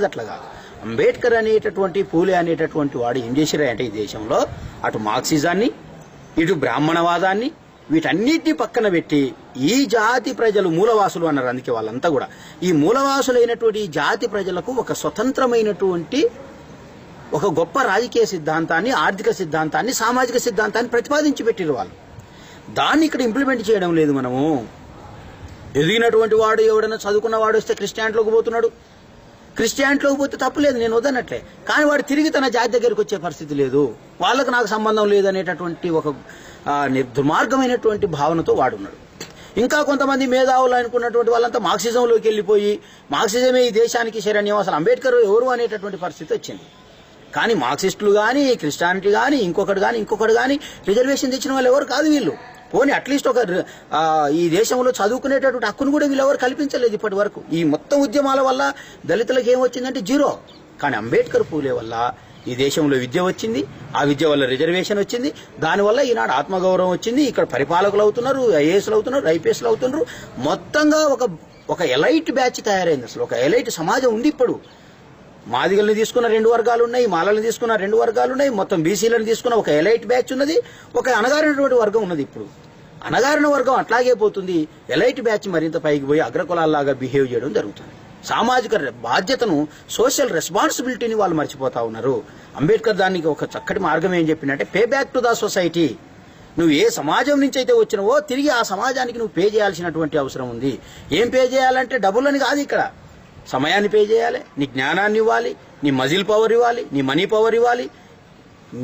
అట్లా కాదు. అంబేద్కర్ అనేటటువంటి పూలే అనేటటువంటి వాడు ఏం చేశారంటే ఈ దేశంలో అటు మార్క్సిజాన్ని ఇటు బ్రాహ్మణవాదాన్ని వీటన్నిటిని పక్కన పెట్టి ఈ జాతి ప్రజలు మూలవాసులు అన్నారు. అందుకే వాళ్ళంతా కూడా ఈ మూలవాసులైనటువంటి ఈ జాతి ప్రజలకు ఒక స్వతంత్రమైనటువంటి ఒక గొప్ప రాజకీయ సిద్ధాంతాన్ని, ఆర్థిక సిద్ధాంతాన్ని, సామాజిక సిద్ధాంతాన్ని ప్రతిపాదించి పెట్టిరు వాళ్ళు. దాన్ని ఇక్కడ ఇంప్లిమెంట్ చేయడం లేదు. మనము ఎదిగినటువంటి వాడు ఎవడైనా చదువుకున్న వాడు వస్తే క్రిస్టియానిటీలోకి పోతున్నాడు. క్రిస్టియానిటీలోకి పోతే తప్పులేదు, నేను వద్దనట్లే. కానీ వాడు తిరిగి తన జాతి దగ్గరికి వచ్చే పరిస్థితి లేదు. వాళ్ళకు నాకు సంబంధం లేదనేటటువంటి ఒక దుర్మార్గమైనటువంటి భావనతో వాడున్నాడు. ఇంకా కొంతమంది మేధావులు అనుకున్నటువంటి వాళ్ళంతా మార్క్సిజంలోకి వెళ్ళిపోయి మార్క్సిజమే ఈ దేశానికి శరణ్యం, అసలు అంబేద్కర్ ఎవరు అనేటటువంటి పరిస్థితి వచ్చింది. కానీ మార్క్సిస్టులు కానీ, క్రిస్టియానిటీ కానీ, ఇంకొకటి కానీ రిజర్వేషన్ తెచ్చిన వాళ్ళు ఎవరు కాదు వీళ్ళు. పోనీ అట్లీస్ట్ ఒక ఈ దేశంలో చదువుకునేటటువంటి హక్కును కూడా వీళ్ళెవరు కల్పించలేదు ఇప్పటి వరకు. ఈ మొత్తం ఉద్యమాల వల్ల దళితులకు ఏమొచ్చిందంటే జీరో. కానీ అంబేద్కర్ పూలే వల్ల ఈ దేశంలో విద్య వచ్చింది, ఆ విద్య వల్ల రిజర్వేషన్ వచ్చింది, దానివల్ల ఈనాడు ఆత్మగౌరవం వచ్చింది. ఇక్కడ పరిపాలకులు అవుతున్నారు, ఐఏఎస్లు అవుతున్నారు, ఐపీఎస్లు అవుతున్నారు. మొత్తంగా ఒక ఎలైట్ బ్యాచ్ తయారైంది. అసలు ఒక ఎలైట్ సమాజం ఉంది ఇప్పుడు. మాదిగల్ని తీసుకున్న 2 వర్గాలు ఉన్నాయి, మాలల్ని తీసుకున్న 2 వర్గాలు ఉన్నాయి, మొత్తం బీసీలను తీసుకున్న ఒక ఎలైట్ బ్యాచ్ ఉన్నది, ఒక అణగారినటువంటి వర్గం ఉన్నది. ఇప్పుడు అణగారిన వర్గం అట్లాగే పోతుంది, ఎలైట్ బ్యాచ్ మరింత పైకి పోయి అగ్రకులాల్లాగా బిహేవ్ చేయడం జరుగుతుంది. సామాజిక బాధ్యతను, సోషల్ రెస్పాన్సిబిలిటీని వాళ్ళు మర్చిపోతా ఉన్నారు. అంబేద్కర్ దానికి ఒక చక్కటి మార్గం ఏం చెప్పిందంటే pay back to the society. నువ్వు ఏ సమాజం నుంచి అయితే వచ్చినవో తిరిగి ఆ సమాజానికి నువ్వు పే చేయాల్సినటువంటి అవసరం ఉంది. ఏం పే చేయాలంటే డబ్బులని కాదు, ఇక్కడ సమయాన్ని పే చేయాలి, నీ జ్ఞానాన్ని ఇవ్వాలి, నీ మజిల్ పవర్ ఇవ్వాలి, నీ మనీ పవర్ ఇవ్వాలి.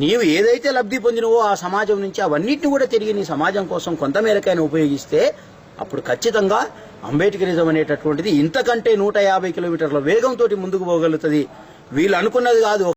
నీవు ఏదైతే లబ్ధి పొందినవో ఆ సమాజం నుంచి అవన్నిటిని కూడా తిరిగి నీ సమాజం కోసం కొంతమేరకైనా ఉపయోగిస్తే అప్పుడు ఖచ్చితంగా అంబేద్కరిజం అనేటటువంటిది ఇంతకంటే 150 కిలోమీటర్ల వేగంతో ముందుకు పోగలుగుతుంది. వీళ్ళు అనుకున్నది కాదు.